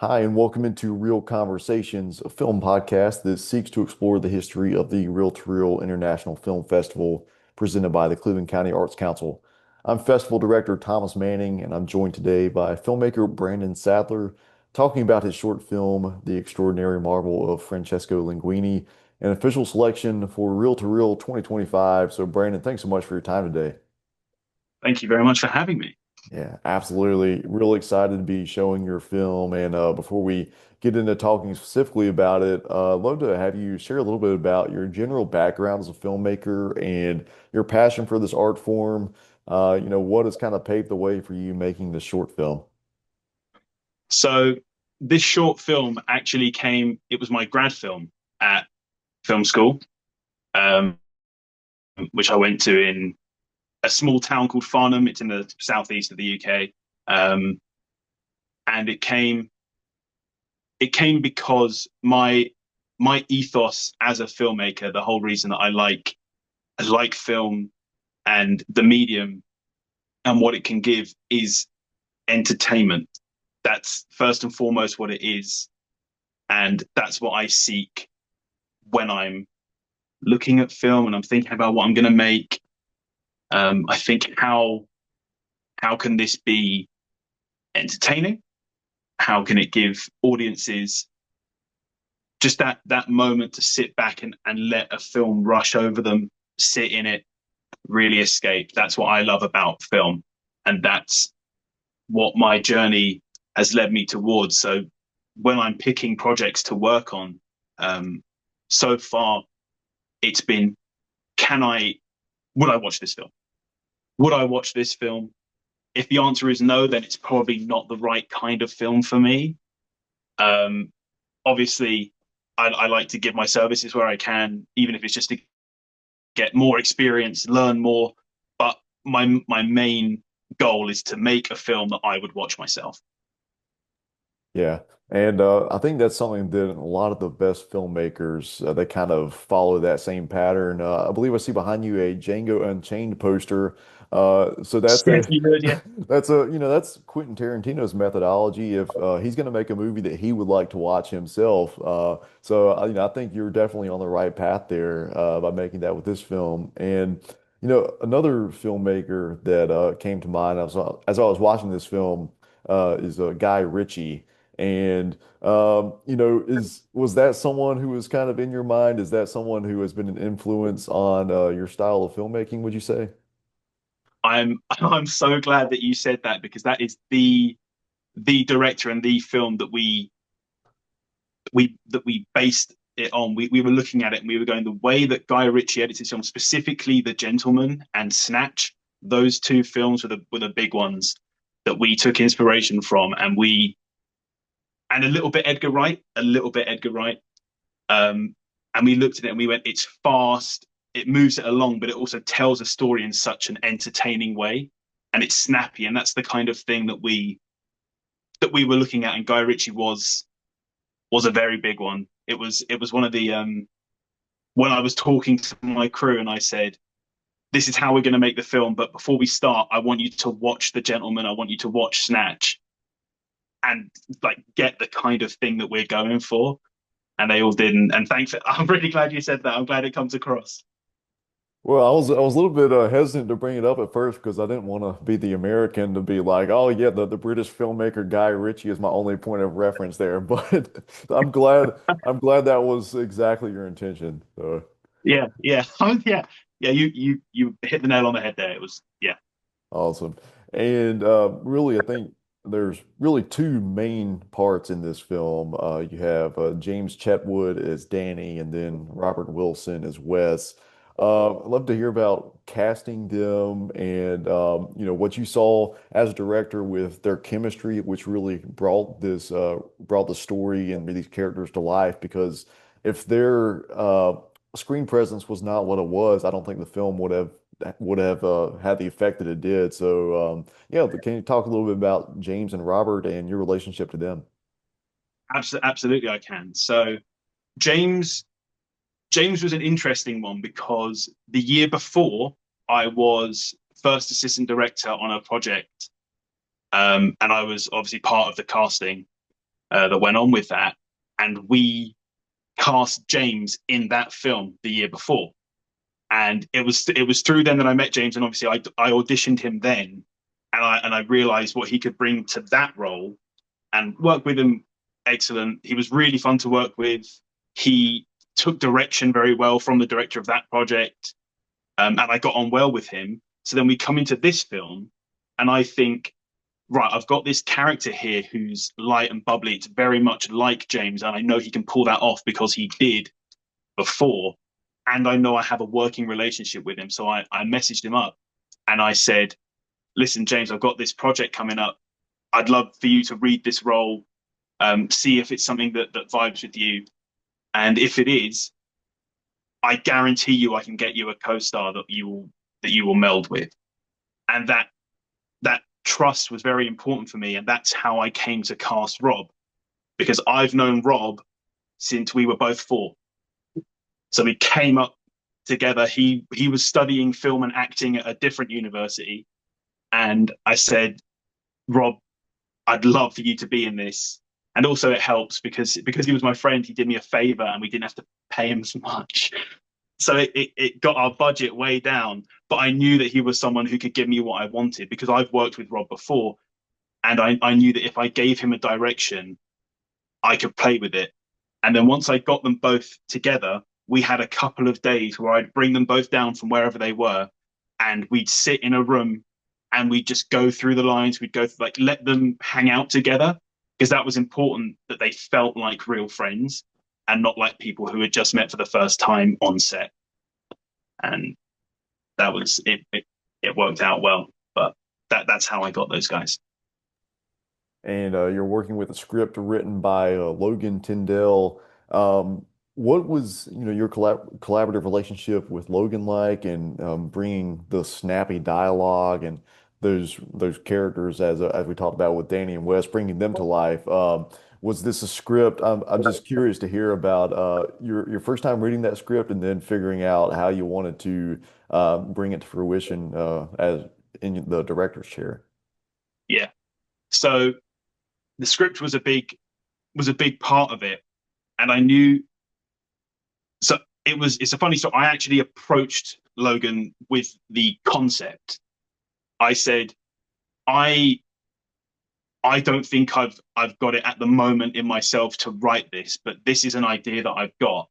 Hi, and welcome into Real Conversations, a film podcast that seeks to explore the history of the Reel-to-Reel International Film Festival presented by the Cleveland County Arts Council. I'm Festival Director Thomas Manning, and I'm joined today by filmmaker Brandon Sadler, talking about his short film, The Extraordinary Marvel of Francesco Linguine, an official selection for Reel-to-Reel 2025. So, Brandon, thanks so much for your time today. Thank you very much for having me. Yeah, absolutely. Real excited to be showing your film. And before we get into talking specifically about it, I'd love to have you share a little bit about your general background as a filmmaker and your passion for this art form. What has kind of paved the way for you making this short film? So this short film actually it was my grad film at film school, um, which I went to in a small town called Farnham. It's in the southeast of the UK. Um, and it came because my ethos as a filmmaker, the whole reason that I like film and the medium and what it can give is entertainment. That's first and foremost what it is. And that's what I seek when I'm looking at film and I'm thinking about what I'm going to make. I think how can this be entertaining? How can it give audiences just that moment to sit back and let a film rush over them, sit in it, really escape? That's what I love about film, and that's what my journey has led me towards. So when I'm picking projects to work on, um, so far it's been, can I would I watch this film? Would I watch this film? If the answer is no, then it's probably not the right kind of film for me. Um, Obviously, I like to give my services where I can, even if it's just to get more experience, learn more. But my main goal is to make a film that I would watch myself. Yeah. And I think that's something that a lot of the best filmmakers they kind of follow that same pattern. I believe I see behind you a Django Unchained poster. So that's Yes, a you would, yeah. that's Quentin Tarantino's methodology. If he's going to make a movie that he would like to watch himself, I think you're definitely on the right path there by making that with this film. And another filmmaker that came to mind as I was watching this film is Guy Ritchie. And is was that someone who was kind of in your mind? Is that someone who has been an influence on your style of filmmaking, would you say? I'm so glad that you said that because that is the director and the film that we based it on. We were looking at it and we were going the way that Guy Ritchie edits his film, specifically The Gentleman and Snatch. Those two films were the big ones that we took inspiration from, and a little bit Edgar Wright, a little bit Edgar Wright. And we looked at it and we went, it's fast, it moves it along, but it also tells a story in such an entertaining way, and it's snappy, and that's the kind of thing that we were looking at. And Guy Ritchie was a very big one. It was one of the when I was talking to my crew and I said, "This is how we're going to make the film, but before we start, I want you to watch The Gentleman. I want you to watch Snatch, and like get the kind of thing that we're going for." And they all didn't. And thanks. I'm really glad you said that. I'm glad it comes across. Well, I was a little bit hesitant to bring it up at first because I didn't want to be the American to be like, oh yeah, the British filmmaker Guy Ritchie is my only point of reference there. But I'm glad that was exactly your intention. So Yeah, yeah, yeah, yeah. You hit the nail on the head there. It was, yeah. awesome. And really, I think there's really two main parts in this film. You have James Chetwood as Danny, and then Robert Wilson as Wes. I'd love to hear about casting them and what you saw as a director with their chemistry, which really brought the story and these characters to life. Because if their screen presence was not what it was, I don't think the film would have had the effect that it did. So, yeah, but can you talk a little bit about James and Robert and your relationship to them? Absolutely, I can. So James James was an interesting one because the year before I was first assistant director on a project, and I was obviously part of the casting. that went on with that, and we cast James in that film the year before. And it was through then that I met James, and obviously I auditioned him then, and I realized what he could bring to that role, and worked with him. Excellent. He was really fun to work with. He took direction very well from the director of that project, and I got on well with him. So then we come into this film, and I think, right, I've got this character here who's light and bubbly. It's very much like James, and I know he can pull that off because he did before. And I know I have a working relationship with him. So I messaged him up and I said, listen, James, I've got this project coming up. I'd love for you to read this role, see if it's something that vibes with you. And if it is, I guarantee you I can get you a co-star that you will meld with. And that trust was very important for me. And that's how I came to cast Rob, because I've known Rob since we were both four. So we came up together. He was studying film and acting at a different university, and I said, Rob, I'd love for you to be in this. And also it helps because he was my friend, he did me a favor and we didn't have to pay him so much. So it got our budget way down. But I knew that he was someone who could give me what I wanted because I've worked with Rob before. And I knew that if I gave him a direction, I could play with it. And then once I got them both together, we had a couple of days where I'd bring them both down from wherever they were, and we'd sit in a room and we'd just go through the lines. We'd go through, like, let them hang out together, because that was important, that they felt like real friends and not like people who had just met for the first time on set. And that was it. It worked out well, but that's how I got those guys. And you're working with a script written by Logan Tyndall. What was, your collaborative relationship with Logan like, and bringing the snappy dialogue and those characters as we talked about with Danny and Wes, bringing them to life? Was this a script? I'm just curious to hear about your first time reading that script and then figuring out how you wanted to bring it to fruition as in the director's chair. Yeah. So the script was a big part of it, and I knew. So it's a funny story. I actually approached Logan with the concept. I said, I I don't think I've got it at the moment in myself to write this, but this is an idea that I've got.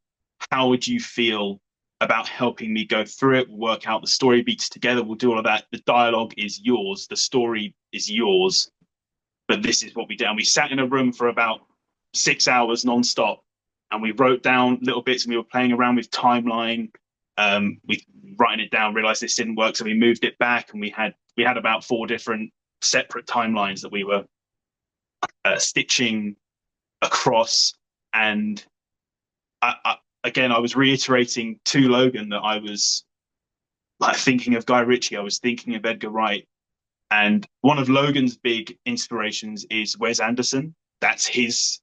How would you feel about helping me go through it? We'll work out the story beats together. We'll do all of that. The dialogue is yours. The story is yours. But this is what we did. And we sat in a room for about 6 hours nonstop, and we wrote down little bits, and we were playing around with timeline. We writing it down, realized this didn't work, so we moved it back, and we had about four different separate timelines that we were stitching across. And again, I was reiterating to Logan that I was like thinking of Guy Ritchie, I was thinking of Edgar Wright, and one of Logan's big inspirations is Wes Anderson. That's his.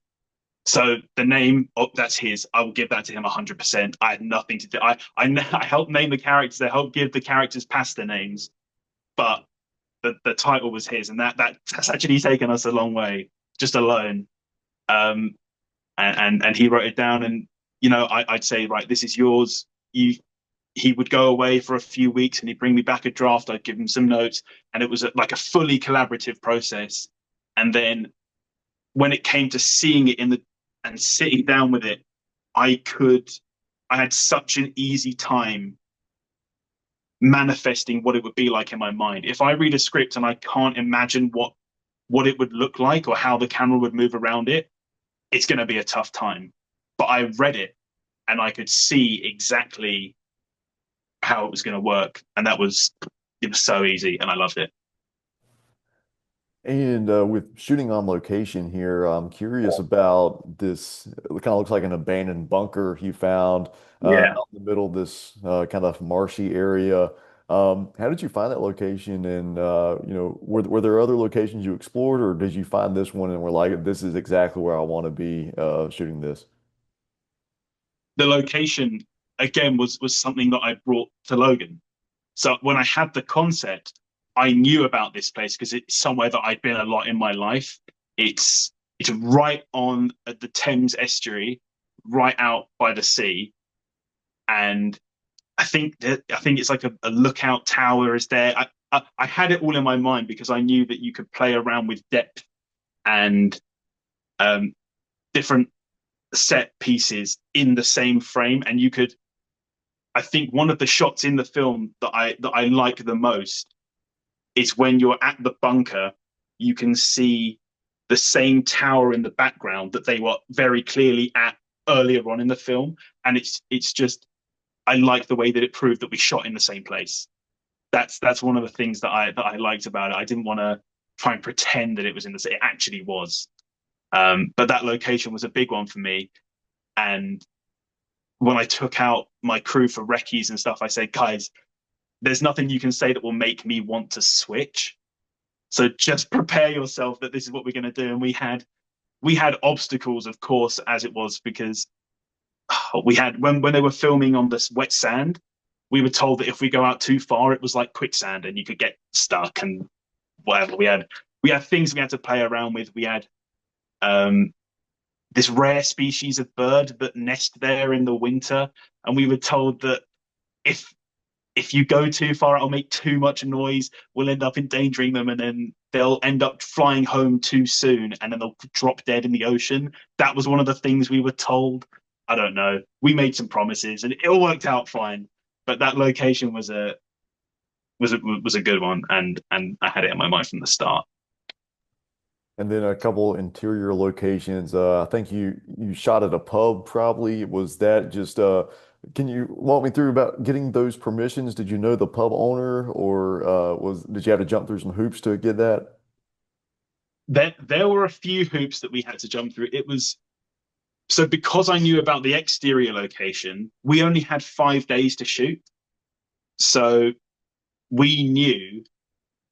So the name, oh, that's his. I will give that to him 100%. I had nothing to do. I helped name the characters. I helped give the characters pasta names, but the title was his, and that's actually taken us a long way just alone. Um, and he wrote it down, and I'd say, right, this is yours. He would go away for a few weeks and he'd bring me back a draft. I'd give him some notes, and it was like a fully collaborative process. And then when it came to seeing it and sitting down with it, I could, I had such an easy time manifesting what it would be like in my mind. If I read a script and I can't imagine what it would look like or how the camera would move around it, it's going to be a tough time. But I read it and I could see exactly how it was going to work, and it was so easy, and I loved it. And with shooting on location here, I'm curious about this. It kind of looks like an abandoned bunker you found Yeah. out in the middle of this kind of marshy area. How did you find that location? And were there other locations you explored, or did you find this one and were like, this is exactly where I want to be shooting this? The location again was something that I brought to Logan. So when I had the concept, I knew about this place because it's somewhere that I'd been a lot in my life. It's it's right on at the Thames estuary, right out by the sea. And I think it's like a lookout tower is there. I had it all in my mind because I knew that you could play around with depth and um, different set pieces in the same frame, and you could. I think one of the shots in the film that I like the most is when you're at the bunker, you can see the same tower in the background that they were very clearly at earlier on in the film, and it's just I like the way that it proved that we shot in the same place. That's one of the things that I liked about it. I didn't want to try and pretend that it was in the same. It actually was. But that location was a big one for me. And when I took out my crew for recce's and stuff, I said, guys, there's nothing you can say that will make me want to switch. So just prepare yourself that this is what we're going to do. And we had obstacles, of course, as it was because we had when they were filming on this wet sand, we were told that if we go out too far, it was like quicksand and you could get stuck and whatever. We had things we had to play around with. We had um, this rare species of bird that nest there in the winter, and we were told that if if you go too far, it'll make too much noise. We'll end up endangering them, and then they'll end up flying home too soon, and then they'll drop dead in the ocean. That was one of the things we were told. I don't know. We made some promises, and it all worked out fine. But that location was a good one, and I had it in my mind from the start. And then a couple interior locations. I think you shot at a pub probably. Was that just can you walk me through about getting those permissions? Did you know the pub owner or was did you have to jump through some hoops to get that? There were a few hoops that we had to jump through. It was so because I knew about the exterior location, we only had 5 days to shoot. So we knew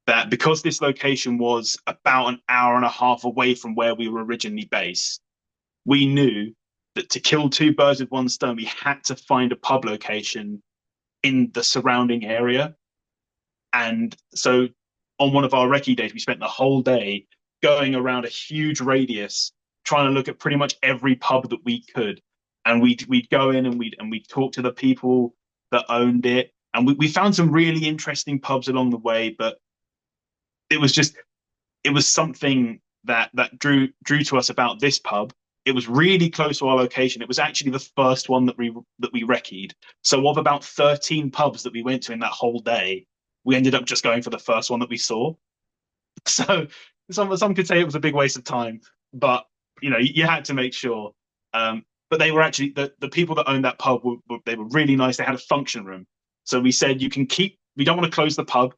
that because this location was about an hour and a half away from where we were originally based, we knew that to kill two birds with one stone, we had to find a pub location in the surrounding area. And so on one of our recce days, we spent the whole day going around a huge radius, trying to look at pretty much every pub that we could. And we'd go in and we'd talk to the people that owned it. And we found some really interesting pubs along the way, but it was just it was something that drew to us about this pub. It was really close to our location. It was actually the first one that we recce'd. So of about 13 pubs that we went to in that whole day, we ended up just going for the first one that we saw. So some could say it was a big waste of time, but you had to make sure. But they were actually the people that owned that pub they were really nice. They had a function room, so we said you can keep. We don't want to close the pub.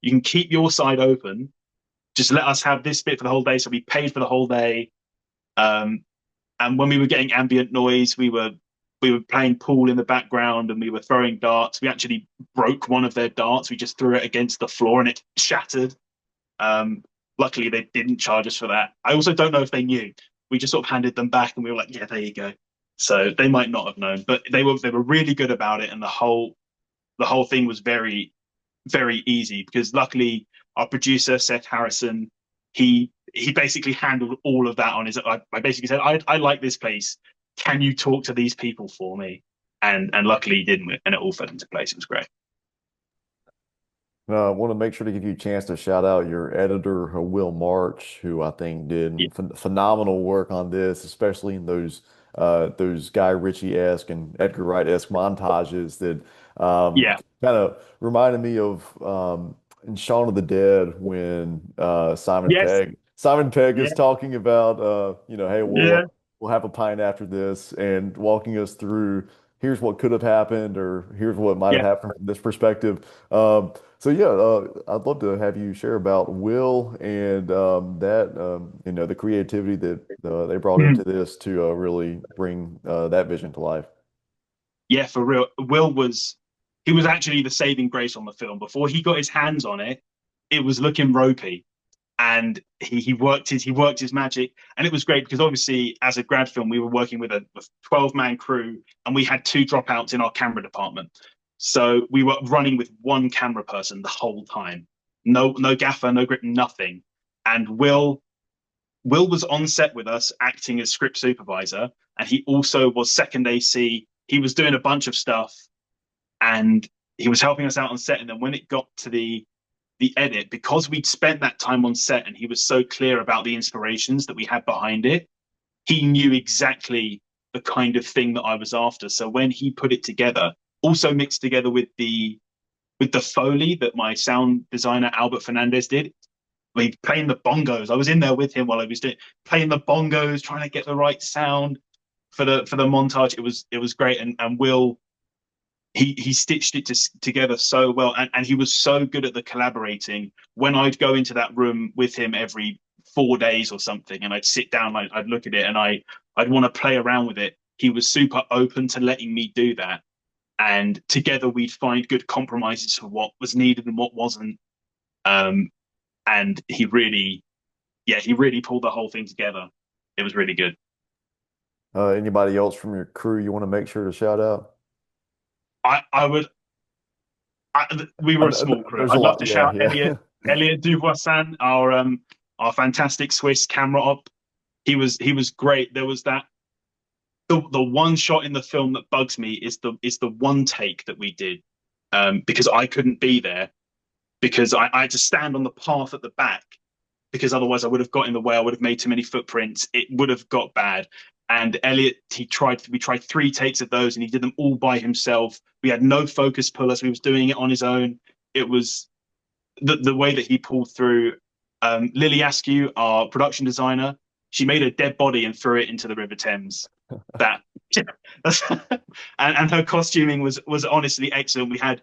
You can keep your side open. Just let us have this bit for the whole day. So we paid for the whole day. Um, and when we were getting ambient noise, we were playing pool in the background and we were throwing darts. We actually broke one of their darts. We just threw it against the floor and it shattered. Um, Luckily, they didn't charge us for that. I also don't know if they knew. We just sort of handed them back and we were like, "Yeah, there you go." So they might not have known, but they were really good about it, and the whole thing was very easy because luckily our producer Seth Harrison he basically handled all of that on his. I basically said I like this place. Can you talk to these people for me? And luckily he didn't, and it all fell into place. It was great. I want to make sure to give you a chance to shout out your editor, Will March, who I think Yeah. did phenomenal work on this, especially in those Guy Ritchie-esque and Edgar Wright-esque montages that Yeah. kind of reminded me of in Shaun of the Dead when Yes. Simon Pegg Yeah. is talking about hey, Yeah. we'll have a pint after this and walking us through here's what could have happened or here's what might have Yeah. happened from this perspective. So yeah, I'd love to have you share about Will and that the creativity that they brought into Mhm. this to really bring that vision to life. Yeah, for real. He was actually the saving grace on the film. Before he got his hands on it, it was looking ropey. And he worked his magic. And it was great because obviously as a grad film, we were working with a 12-man crew and we had two dropouts in our camera department. So we were running with one camera person the whole time. No gaffer, no grip, nothing. And Will was on set with us acting as script supervisor, and he also was second AC. He was doing a bunch of stuff, and he was helping us out on set. And then when it got to the edit, because we'd spent that time on set, and he was so clear about the inspirations that we had behind it, he knew exactly the kind of thing that I was after. So when he put it together, also mixed together with the foley that my sound designer Albert Fernandez did, like playing the bongos. I was in there with him while I was doing playing the bongos, trying to get the right sound for the montage. It was great, and Will he stitched it together so well, and he was so good at the collaborating. When I'd go into that room with him every 4 days or something, and I'd sit down, I'd look at it, and I'd want to play around with it. He was super open to letting me do that, and together we'd find good compromises for what was needed and what wasn't. Um, and he really, yeah, he really pulled the whole thing together. It was really good. Anybody else from your crew you want to make sure to shout out? I would. We were a small crew. There's a I'd love lot. to Yeah, shout yeah. Elliot Duvoisin, our fantastic Swiss camera op. He was great. There was that the one shot in the film that bugs me is the one take that we did, because I couldn't be there, because I had to stand on the path at the back, because otherwise I would have got in the way. I would have made too many footprints. It would have got bad. And Elliot, we tried 3 takes of those, and he did them all by himself. We had no focus pullers. We was doing it on his own. It was the way that he pulled through. Lily Askew, our production designer, she made a dead body and threw it into the River Thames. That and her costuming was honestly excellent. We had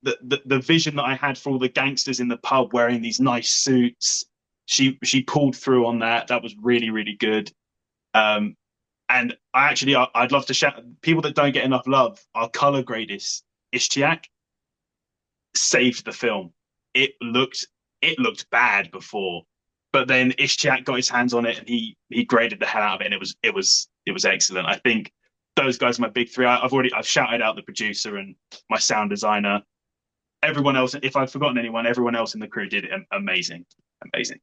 the vision that I had for all the gangsters in the pub wearing these nice suits. She pulled through on that. That was really really good. Um, and I'd love to shout people that don't get enough love. Our color gradist Ishtiak saved the film. It looked it looked bad before, but then Ishtiak got his hands on it and he graded the hell out of it, and it was excellent. I think those guys are my big three. I've shouted out the producer and my sound designer. Everyone else, if I've forgotten anyone, everyone else in the crew did it amazing, amazing.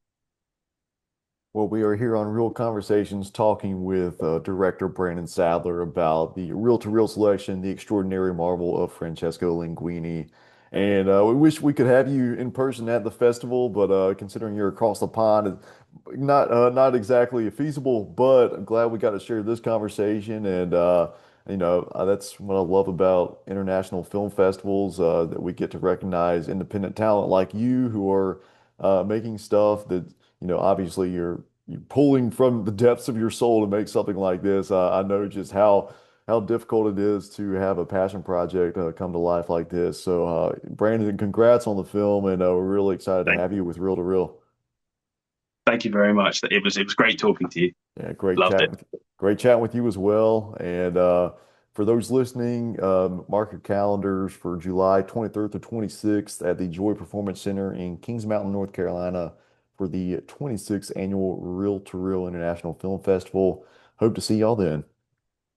Well, we are here on Real Conversations talking with director Brandon Sadler about the reel-to-reel selection, The Extraordinary Marvel of Francesco Linguine. And we wish we could have you in person at the festival, but considering you're across the pond, it's not exactly feasible. But I'm glad we got to share this conversation, and that's what I love about international film festivals, that we get to recognize independent talent like you who are making stuff that obviously you're pulling from the depths of your soul to make something like this. I know just how difficult it is to have a passion project come to life like this. So, Brandon, congrats on the film, and we're really excited to Thank, have you with Reel to Reel. thank you very much. It was great talking to you. Yeah, Loved it. great chatting with you as well. And for those listening, mark your calendars for July 23rd to 26th at the Joy Performance Center in Kings Mountain, North Carolina, for the 26th annual Reel to Reel International Film Festival. Hope to see y'all then.